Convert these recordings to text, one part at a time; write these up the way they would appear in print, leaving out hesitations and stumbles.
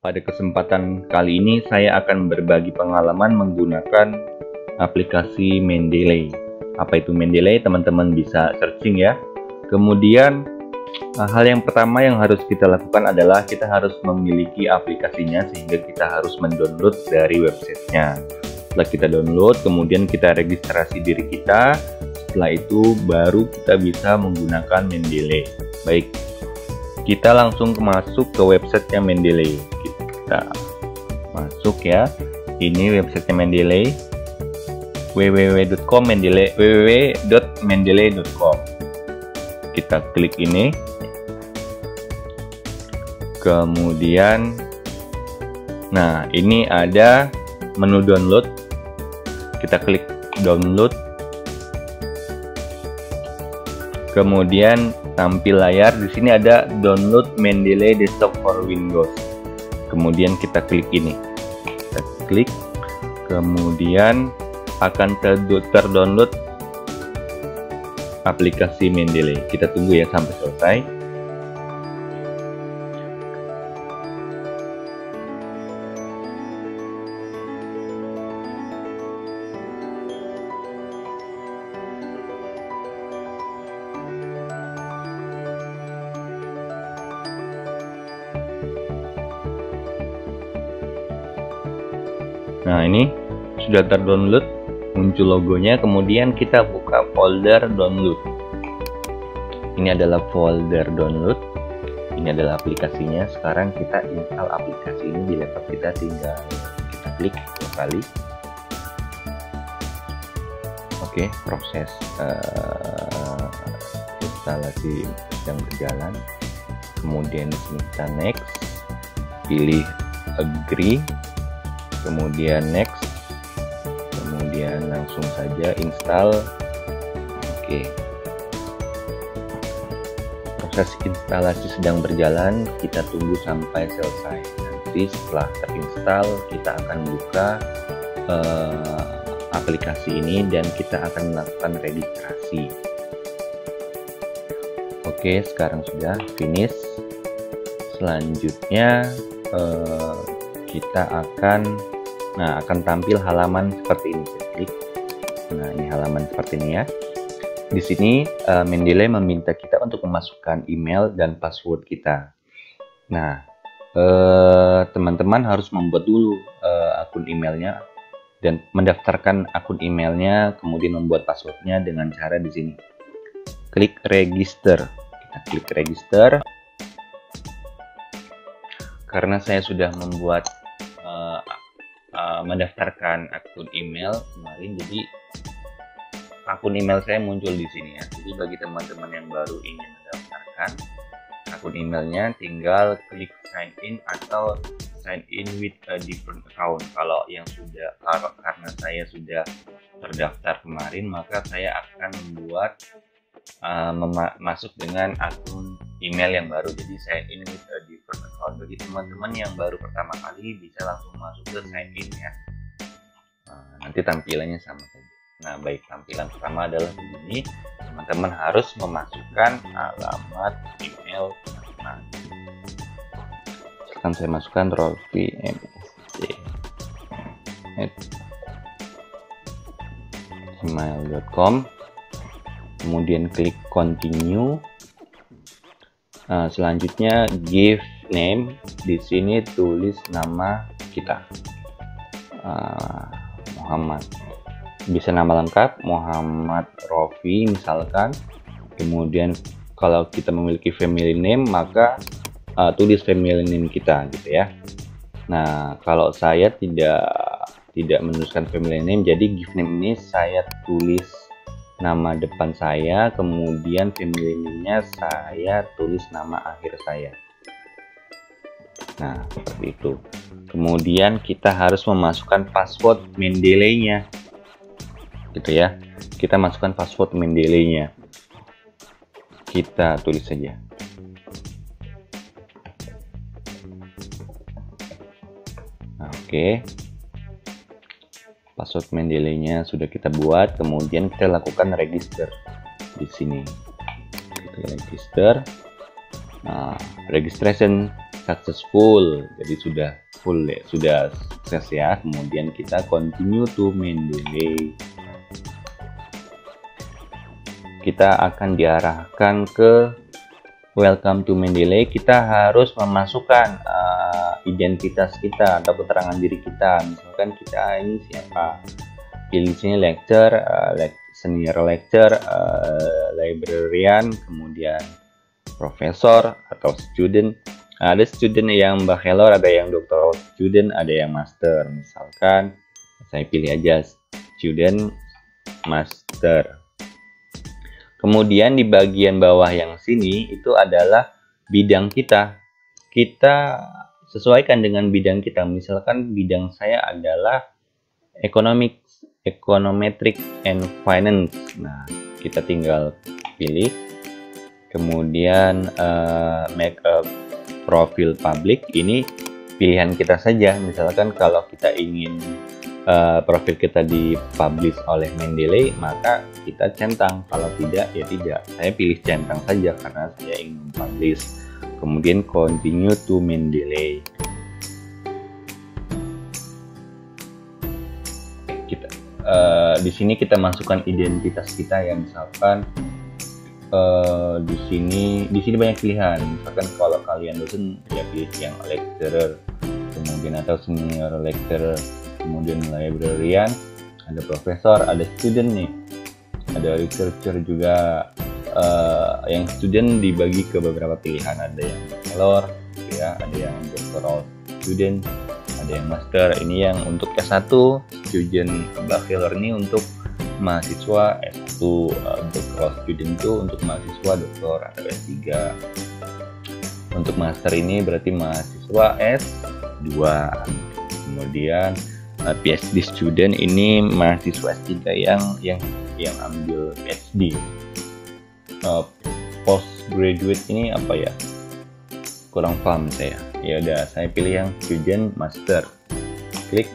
Pada kesempatan kali ini saya akan berbagi pengalaman menggunakan aplikasi Mendeley. Apa itu Mendeley? Teman-teman bisa searching ya. Kemudian hal yang pertama yang harus kita lakukan adalah kita harus memiliki aplikasinya, sehingga kita harus mendownload dari websitenya. Setelah kita download, kemudian kita registrasi diri kita. Setelah itu baru kita bisa menggunakan Mendeley. Baik, kita langsung masuk ke websitenya Mendeley. Kita masuk ya. Ini websitenya Mendeley, www.mendeley.com. Kita klik ini. Kemudian, nah ini ada menu download. Kita klik download. Kemudian tampil layar. Di sini ada download Mendeley Desktop for Windows. Kemudian kita klik ini. Kita klik. Kemudian akan terdownload aplikasi Mendeley. Kita tunggu ya sampai selesai. Nah, ini sudah terdownload, muncul logonya. Kemudian kita buka folder download. Ini adalah folder download. Ini adalah aplikasinya. Sekarang kita install aplikasi ini di laptop kita, tinggal kita klik 2 kali. Oke, proses instalasi sedang berjalan. Kemudian di sini kita next, pilih agree. Kemudian next, kemudian langsung saja install. Oke, proses instalasi sedang berjalan, kita tunggu sampai selesai. Nanti setelah terinstall, kita akan buka aplikasi ini dan kita akan melakukan registrasi. Oke, sekarang sudah finish. Selanjutnya kita akan tampil halaman seperti ini. Klik. Nah, ini halaman seperti ini ya. Di sini Mendeley meminta kita untuk memasukkan email dan password kita. Nah, teman-teman harus membuat dulu akun emailnya dan mendaftarkan akun emailnya, kemudian membuat passwordnya dengan cara di sini. Klik register. Kita klik register. Karena saya sudah membuat mendaftarkan akun email kemarin, jadi akun email saya muncul di sini ya. Jadi bagi teman-teman yang baru ingin mendaftarkan akun emailnya, tinggal klik sign in atau sign in with a different account. Kalau yang sudah, karena saya sudah terdaftar kemarin, maka saya akan membuat masuk dengan akun email yang baru. Jadi sign in with a different account. Bagi teman-teman yang baru pertama kali, bisa langsung masuk ke sign in ya. Nanti tampilannya sama saja. Nah, baik, tampilan pertama adalah begini. Teman-teman harus memasukkan alamat email. Nah, sekarang saya masukkan rolfy@gmail.com. Kemudian klik continue. Selanjutnya give name. Di sini tulis nama kita, Muhammad. Bisa nama lengkap Muhammad Rofi misalkan. Kemudian kalau kita memiliki family name, maka tulis family name kita gitu ya. Nah, kalau saya tidak menuliskan family name, jadi give name ini saya tulis nama depan saya, kemudian family name-nya saya tulis nama akhir saya. Nah, seperti itu. Kemudian kita harus memasukkan password Mendeley-nya. Gitu ya. Kita masukkan password Mendeley-nya. Kita tulis saja. Nah, oke. Password Mendeley-nya sudah kita buat, kemudian kita lakukan register di sini. Kita register. Nah, registration successful, jadi sudah full ya, sudah sukses ya. Kemudian kita continue to Mendeley. Kita akan diarahkan ke welcome to Mendeley. Kita harus memasukkan identitas kita atau keterangan diri kita. Misalkan kita ini siapa, pilih sini lecturer, senior lecturer, librarian, kemudian profesor atau student. Ada student yang bachelor, ada yang doctoral student, ada yang master. Misalkan saya pilih aja student master. Kemudian di bagian bawah yang sini itu adalah bidang kita. Kita sesuaikan dengan bidang kita. Misalkan bidang saya adalah economics, econometric and finance. Nah, kita tinggal pilih. Kemudian make a profile public, ini pilihan kita saja. Misalkan kalau kita ingin profil kita dipublish oleh Mendeley, maka kita centang. Kalau tidak, ya tidak. Saya pilih centang saja karena saya ingin publish. Kemudian continue to Mendeley. Kita di sini kita masukkan identitas kita, yang misalkan di sini banyak pilihan. Misalkan kalau kalian dosen, ya pilih yang lecturer, kemudian atau senior lecturer, kemudian librarian, ada profesor, ada student nih, ada researcher juga. Yang student dibagi ke beberapa pilihan, ada yang bachelor ya, ada yang doctoral student, ada yang master. Ini yang untuk S1, student bachelor ini untuk mahasiswa S1, doctoral student itu untuk mahasiswa doktor atau S3. Untuk master ini berarti mahasiswa S2. Kemudian PhD student ini mahasiswa S3 yang ambil PhD. Postgraduate ini apa ya? Kurang paham saya. Ya udah, saya pilih yang student master. Klik.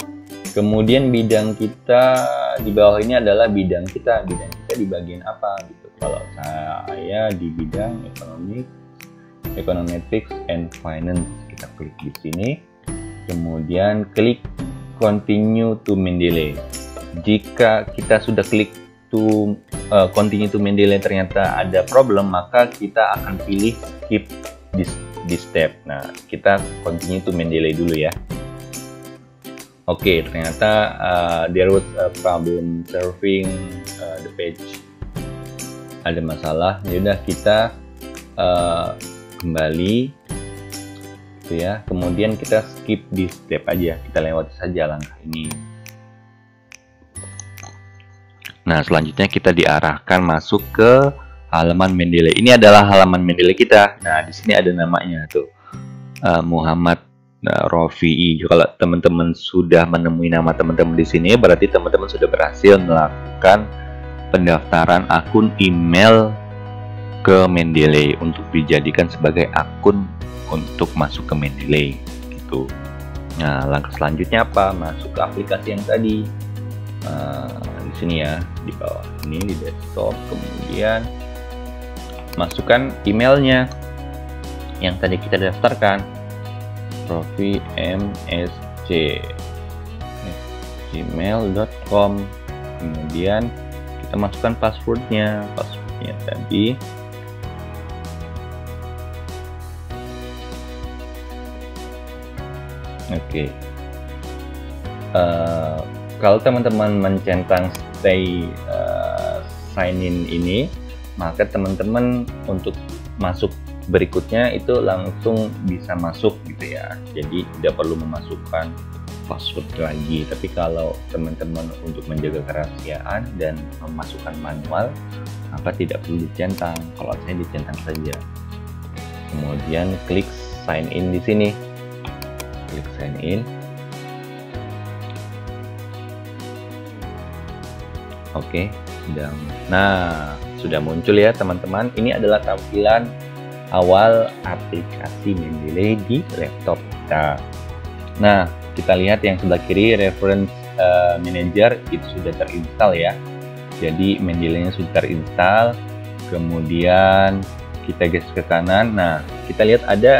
Kemudian bidang kita di bawah ini adalah bidang kita. Bidang kita di bagian apa gitu. Kalau saya di bidang econometrics and finance, kita klik di sini. Kemudian klik continue to Mendeley. Jika kita sudah klik to continue to Mendeley ternyata ada problem, maka kita akan pilih skip this step. Nah, kita continue to Mendeley dulu ya. Oke, ternyata there was a problem serving the page. Ada masalah. Yaudah, kita kembali gitu ya. Kemudian kita skip di step aja, kita lewati saja langkah ini. Nah, selanjutnya kita diarahkan masuk ke halaman Mendeley. Ini adalah halaman Mendeley kita. Nah, di sini ada namanya tuh, Muhammad Rofi'i. Kalau teman-teman sudah menemui nama teman-teman di sini, berarti teman-teman sudah berhasil melakukan pendaftaran akun email ke Mendeley untuk dijadikan sebagai akun untuk masuk ke Mendeley gitu. Nah, langkah selanjutnya apa? Masuk ke aplikasi yang tadi. Di sini ya, di bawah ini di desktop. Kemudian masukkan emailnya yang tadi kita daftarkan, rofimsc@gmail.com. Kemudian kita masukkan passwordnya tadi. Oke. Kalau teman-teman mencentang stay sign in ini, maka teman-teman untuk masuk berikutnya itu langsung bisa masuk gitu ya. Jadi tidak perlu memasukkan password lagi. Tapi kalau teman-teman untuk menjaga kerahasiaan dan memasukkan manual, maka tidak perlu dicentang. Kalau saya dicentang saja. Kemudian klik sign in di sini. Klik sign in. Oke, sudah muncul ya teman-teman. Ini adalah tampilan awal aplikasi Mendeley di laptop kita. Nah, kita lihat yang sebelah kiri, reference manager itu sudah terinstall ya. Jadi Mendeley-nya sudah terinstall. Kemudian kita geser ke kanan. Nah, kita lihat ada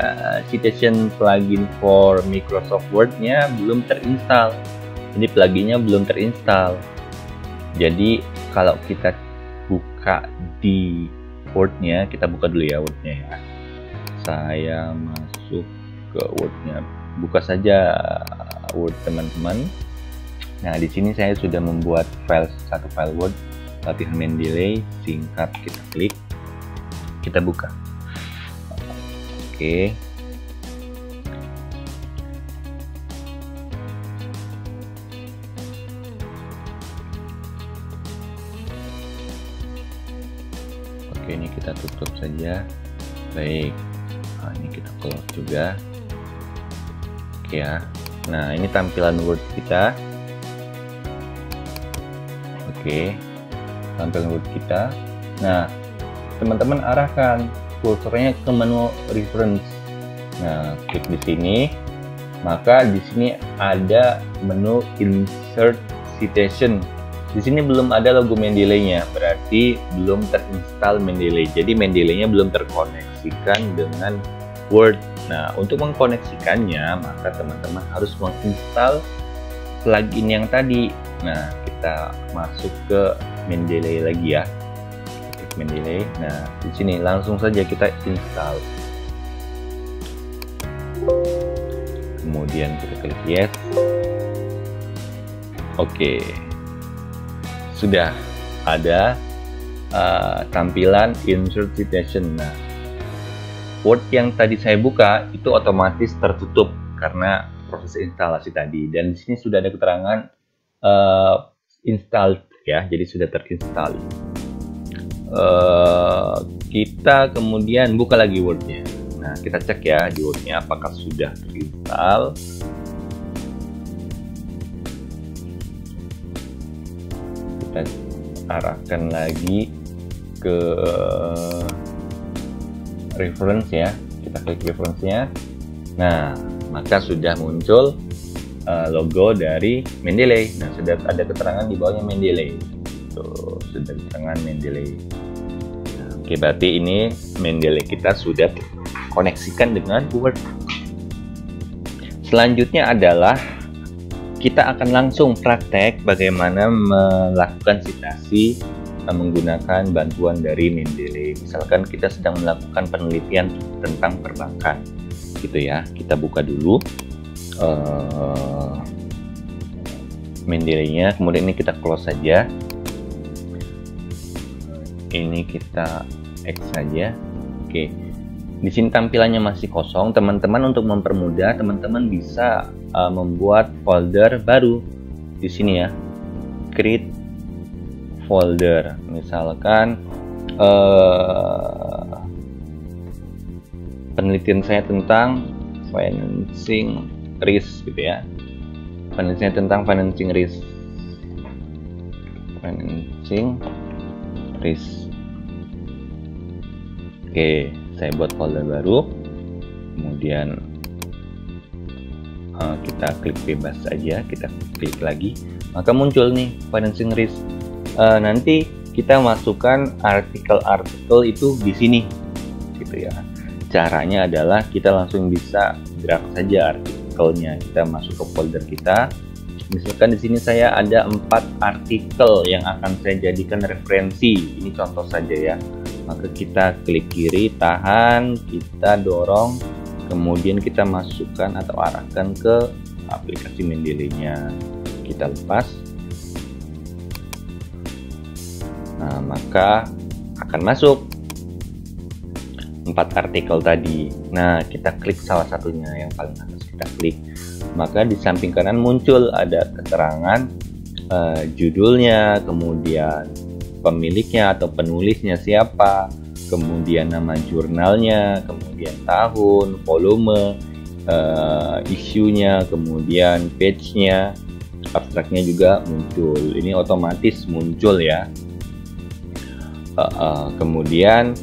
citation plugin for Microsoft Word-nya belum terinstall. Jadi pluginnya belum terinstall. Jadi kalau kita buka di Word-nya, kita buka dulu ya Word-nya ya. Saya masuk ke Word-nya. Buka saja Word teman-teman. Nah, di sini saya sudah membuat satu file Word latihan Mendeley, singkat, kita klik, kita buka. Oke. Oke, ini kita tutup saja. Baik. Nah, ini kita close juga. Oke ya. Nah, ini tampilan Word kita. Oke. Tampilan Word kita. Nah, teman-teman arahkan kursornya ke menu reference. Nah, klik di sini, maka di sini ada menu insert citation. Di sini belum ada logo Mendeley-nya, berarti belum terinstall Mendeley. Jadi Mendeley-nya belum terkoneksikan dengan Word. Nah, untuk mengkoneksikannya, maka teman-teman harus menginstal plugin yang tadi. Nah, kita masuk ke Mendeley lagi ya. Klik Mendeley. Nah, di sini langsung saja kita install. Kemudian kita klik yes. Oke. Sudah ada tampilan insert citation. Nah, Word yang tadi saya buka itu otomatis tertutup karena proses instalasi tadi. Dan di sini sudah ada keterangan installed ya, jadi sudah terinstall. Kita kemudian buka lagi Word-nya. Nah, kita cek ya di Word-nya apakah sudah terinstall. Kita arahkan lagi ke reference ya, kita klik reference-nya. Nah, maka sudah muncul logo dari Mendeley. Nah, sudah ada keterangan di bawahnya Mendeley. Tuh, sudah keterangan Mendeley. Nah, oke, berarti ini Mendeley kita sudah koneksikan dengan Word. Selanjutnya adalah kita akan langsung praktek bagaimana melakukan citasi menggunakan bantuan dari Mendeley. Misalkan kita sedang melakukan penelitian tentang perbankan, gitu ya. Kita buka dulu Mendeley-nya, kemudian ini kita close saja. Ini kita X saja. Oke. Di sini tampilannya masih kosong, teman-teman. Untuk mempermudah, teman-teman bisa membuat folder baru di sini ya. Create folder, misalkan penelitian saya tentang financing risk gitu ya. Penelitian tentang financing risk. Oke, saya buat folder baru, kemudian kita klik bebas saja, kita klik lagi, maka muncul nih financing risk. Nanti kita masukkan artikel-artikel itu di sini, gitu ya. Caranya adalah kita langsung bisa drag saja artikelnya, kita masuk ke folder kita. Misalkan di sini saya ada 4 artikel yang akan saya jadikan referensi. Ini contoh saja ya. Maka kita klik kiri, tahan, kita dorong, kemudian kita masukkan atau arahkan ke aplikasi Mendeley-nya. Kita lepas. Nah, maka akan masuk 4 artikel tadi. Nah, kita klik salah satunya yang paling atas, kita klik. Maka di samping kanan muncul ada keterangan judulnya, kemudian pemiliknya atau penulisnya siapa, kemudian nama jurnalnya, kemudian tahun, volume, isunya, kemudian page-nya, abstraknya juga muncul. Ini otomatis muncul ya. Kemudian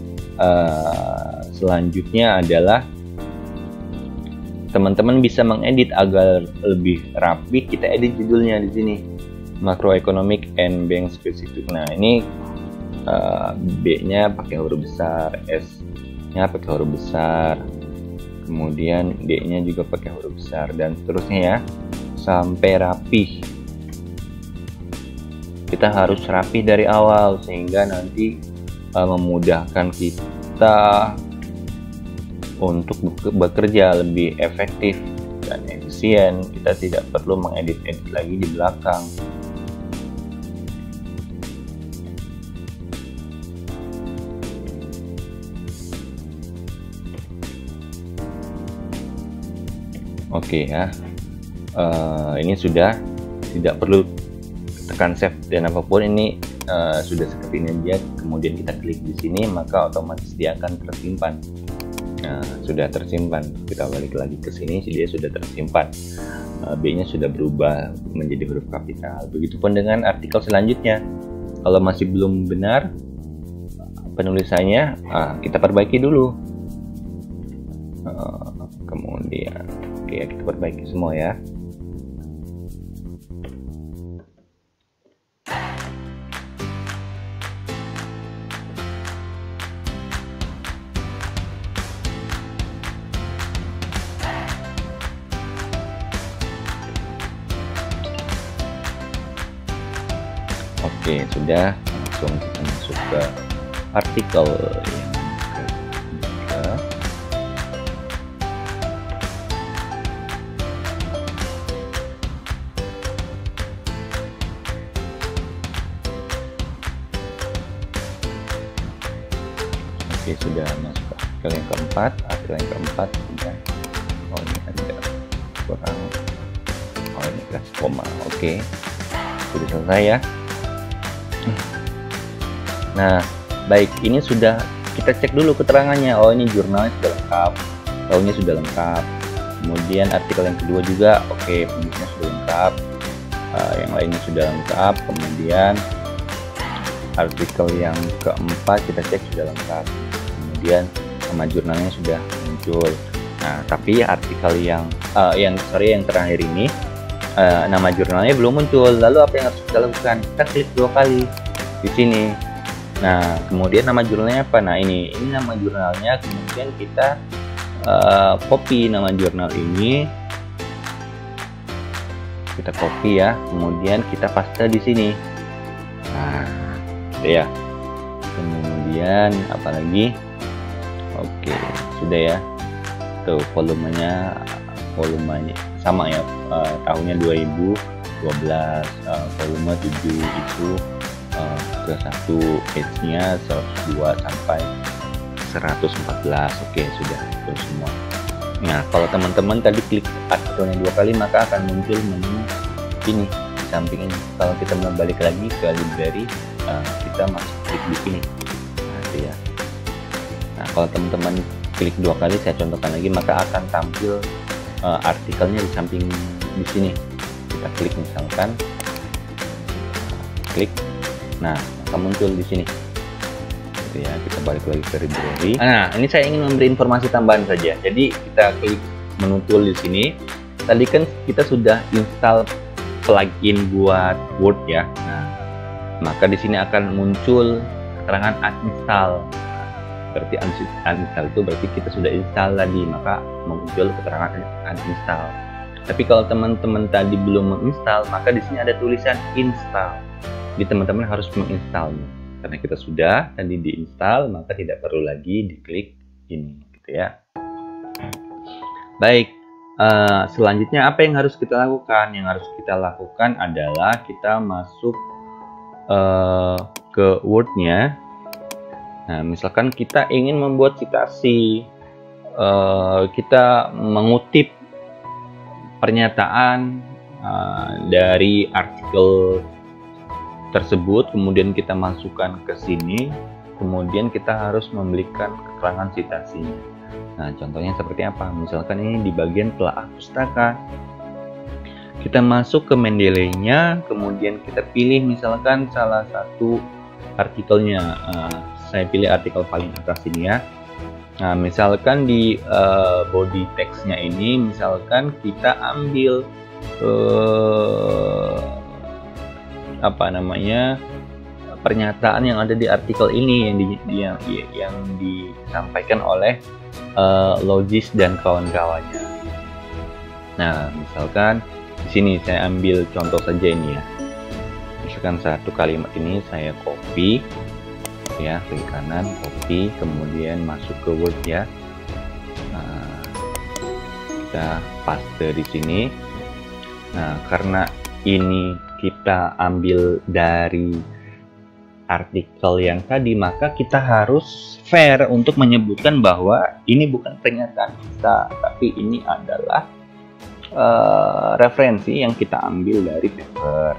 selanjutnya adalah teman-teman bisa mengedit agar lebih rapi. Kita edit judulnya di sini, macroeconomic and bank specific. Nah, ini B-nya pakai huruf besar, S nya pakai huruf besar, kemudian D-nya juga pakai huruf besar, dan seterusnya ya, sampai rapih. Kita harus rapih dari awal sehingga nanti memudahkan kita untuk bekerja lebih efektif dan efisien. Kita tidak perlu mengedit-edit lagi di belakang. Oke ya, ini sudah, tidak perlu tekan save dan apapun, ini sudah seperti ini aja. Kemudian kita klik di sini, maka otomatis dia akan tersimpan. Nah, sudah tersimpan. Kita balik lagi ke sini, dia sudah tersimpan. B-nya sudah berubah menjadi huruf kapital. Begitupun dengan artikel selanjutnya. Kalau masih belum benar penulisannya, kita perbaiki dulu. Kemudian oke, kita perbaiki semua ya. Oke, sudah. Langsung kita masuk ke artikel yang ketiga. Oke, sudah masuk ke artikel yang keempat. Artikel yang keempat sudah. Oh, ini ada kurang. Oh, ini kasih koma. Oke, sudah selesai ya. Nah, baik, ini sudah kita cek dulu keterangannya. Oh, ini jurnalnya sudah lengkap, tahunnya sudah lengkap. Kemudian artikel yang kedua juga, oke, penulisnya sudah lengkap, yang lainnya sudah lengkap. Kemudian artikel yang keempat kita cek sudah lengkap. Kemudian nama jurnalnya sudah muncul. Nah, tapi artikel yang terakhir ini, nama jurnalnya belum muncul. Lalu apa yang harus kita lakukan? Kita klik 2 kali di sini. Nah, kemudian nama jurnalnya apa? Nah, ini nama jurnalnya. Kemudian kita copy nama jurnal ini. Kita copy ya. Kemudian kita paste di sini. Nah, gitu ya. Kemudian apa lagi? Oke, sudah ya. Tuh volumenya sama ya. Tahunnya 2012, volume 7 itu ke 1, page-nya 102 sampai 114. Oke, sudah itu semua. Nah, kalau teman-teman tadi klik artikelnya 2 kali, maka akan muncul menu ini di samping ini. Kalau kita mau balik lagi ke library, kita masuk klik di sini. Nah, itu ya. Nah, kalau teman-teman klik 2 kali, saya contohkan lagi, maka akan tampil artikelnya di samping di sini. Kita klik misalkan, klik. Nah, akan muncul di sini. Gitu ya, kita balik lagi ke library. Nah, ini saya ingin memberi informasi tambahan saja. Jadi kita klik menu tool di sini. Tadi kan kita sudah install plugin buat Word ya. Nah, maka di sini akan muncul keterangan uninstall. Berarti uninstall itu berarti kita sudah install tadi, maka muncul keterangan uninstall. Tapi kalau teman-teman tadi belum menginstal, maka di sini ada tulisan install. Jadi teman-teman harus menginstalnya. Karena kita sudah tadi diinstal, maka tidak perlu lagi diklik ini, gitu ya. Baik, selanjutnya apa yang harus kita lakukan? Yang harus kita lakukan adalah kita masuk ke Word-nya. Nah, misalkan kita ingin membuat citasi, kita mengutip pernyataan dari artikel tersebut, kemudian kita masukkan ke sini, kemudian kita harus memberikan keterangan citasinya. Nah, contohnya seperti apa? Misalkan ini di bagian telaah pustaka. Kita masuk ke Mendeley-nya, kemudian kita pilih misalkan salah satu artikelnya. Saya pilih artikel paling atas ini ya. Nah, misalkan di body text-nya ini, misalkan kita ambil pernyataan yang ada di artikel ini yang disampaikan oleh Logis dan kawan-kawannya. Nah, misalkan di sini saya ambil contoh saja ini ya. Misalkan satu kalimat ini saya copy ya, klik kanan, copy, kemudian masuk ke Word ya. Nah, kita paste di sini. Nah, karena ini kita ambil dari artikel yang tadi, maka kita harus fair untuk menyebutkan bahwa ini bukan pernyataan kita, tapi ini adalah referensi yang kita ambil dari paper.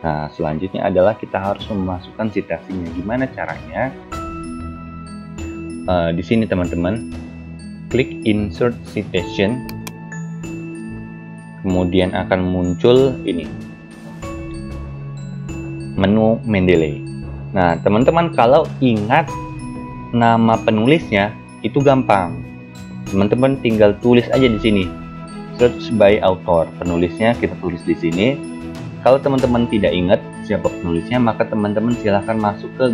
Nah, selanjutnya adalah kita harus memasukkan citasinya. Gimana caranya? Di sini teman-teman, klik Insert Citation, kemudian akan muncul ini, menu Mendeley. Nah, teman-teman kalau ingat nama penulisnya itu gampang. Teman-teman tinggal tulis aja di sini. Search by author. Penulisnya kita tulis di sini. Kalau teman-teman tidak ingat siapa penulisnya, maka teman-teman silahkan masuk ke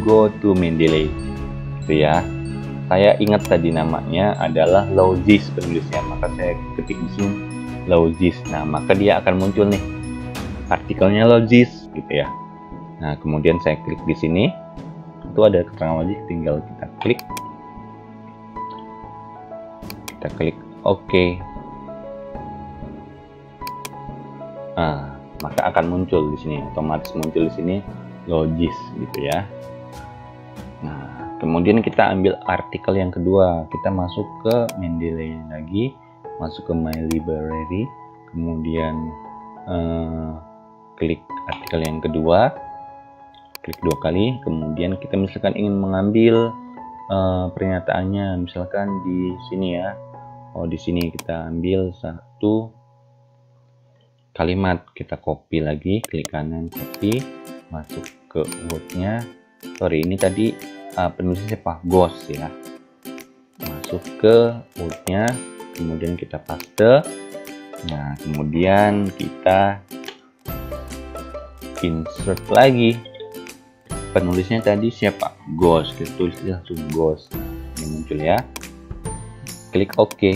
Go to Mendeley. Gitu ya. Saya ingat tadi namanya adalah Logis penulisnya, maka saya ketik di sini Logis. Nah, maka dia akan muncul nih artikelnya Logis gitu ya. Nah, kemudian saya klik di sini, itu ada keterangan Logis, tinggal kita klik OK. Nah, maka akan muncul di sini, otomatis muncul di sini Logis gitu ya. Nah, kemudian kita ambil artikel yang kedua, kita masuk ke Mendeley lagi, masuk ke My Library, kemudian klik artikel yang kedua. Klik 2 kali, kemudian kita misalkan ingin mengambil pernyataannya, misalkan di sini ya. Oh, di sini kita ambil satu kalimat, kita copy lagi, klik kanan, copy, masuk ke Word-nya. Sorry, ini tadi penulisnya siapa? Ghost ya. Masuk ke Word-nya, kemudian kita paste. Nah, kemudian kita insert lagi. Penulisnya tadi siapa? Ghost. Kita tulis langsung Ghost. Ini muncul ya. Klik OK.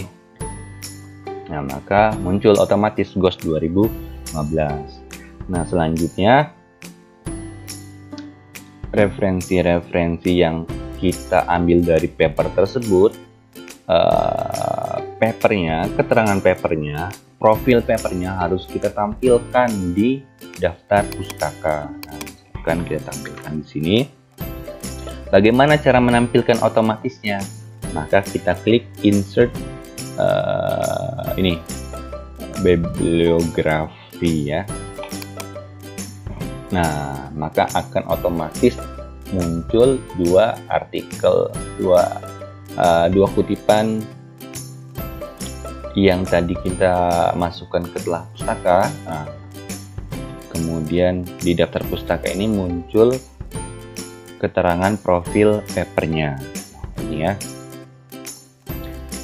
Nah, maka muncul otomatis Ghost 2015. Nah, selanjutnya referensi-referensi yang kita ambil dari paper tersebut, papernya, keterangan papernya, profil papernya harus kita tampilkan di daftar pustaka. Nah, kan kita tampilkan di sini. Bagaimana cara menampilkan otomatisnya? Maka kita klik Insert ini bibliografi ya. Nah, maka akan otomatis muncul dua artikel, dua kutipan yang tadi kita masukkan ke telah pustaka. Nah, kemudian di daftar pustaka ini muncul keterangan profil papernya, ini ya.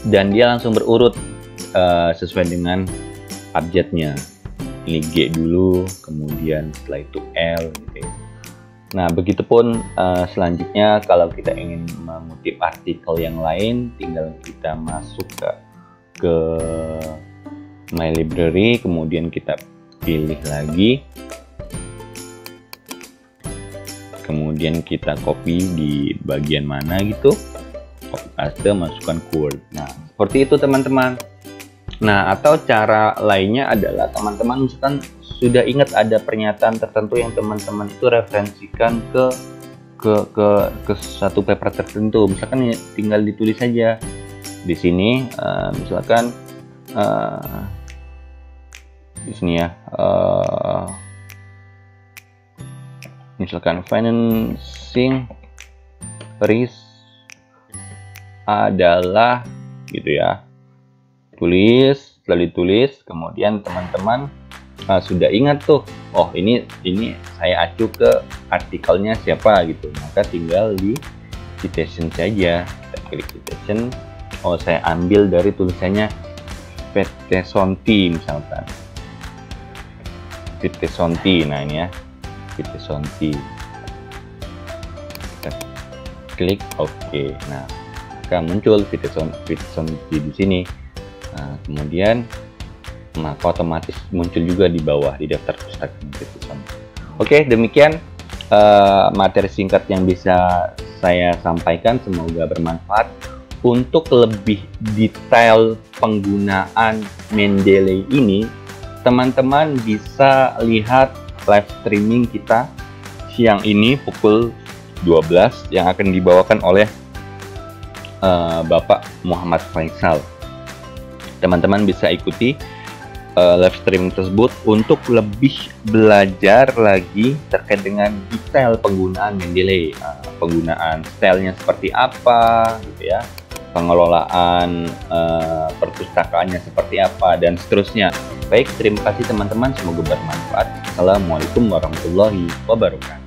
Dan dia langsung berurut sesuai dengan abjadnya. Ini G dulu, kemudian setelah itu L gitu ya. Nah, begitupun selanjutnya kalau kita ingin mengutip artikel yang lain, tinggal kita masuk ke My Library, kemudian kita pilih lagi, kemudian kita copy di bagian mana gitu, copy paste, masukkan ke Word. Nah, seperti itu teman-teman. Nah, atau cara lainnya adalah teman-teman misalkan sudah ingat ada pernyataan tertentu yang teman-teman itu referensikan ke satu paper tertentu, misalkan tinggal ditulis saja di sini, misalkan di sini ya, misalkan financing risk adalah gitu ya, tulis, setelah ditulis, kemudian teman-teman sudah ingat tuh, oh ini saya acu ke artikelnya siapa gitu, maka tinggal di citation saja, kita klik citation. Oh, saya ambil dari tulisannya Pittesonti misalkan, Pittesonti. Nah, ini ya Pittesonti. klik OK. Nah, maka muncul Fitson di sini. Nah, kemudian maka otomatis muncul juga di bawah di daftar pustaka Fitson. Oke, demikian materi singkat yang bisa saya sampaikan, semoga bermanfaat. Untuk lebih detail penggunaan Mendeley ini, teman-teman bisa lihat live streaming kita siang ini pukul 12 yang akan dibawakan oleh Bapak Muhammad Faisal. Teman-teman bisa ikuti live streaming tersebut untuk lebih belajar lagi terkait dengan detail penggunaan Mendeley, penggunaan stylenya seperti apa gitu ya, pengelolaan perpustakaannya seperti apa, dan seterusnya. Baik, terima kasih teman-teman, semoga bermanfaat. Assalamualaikum warahmatullahi wabarakatuh.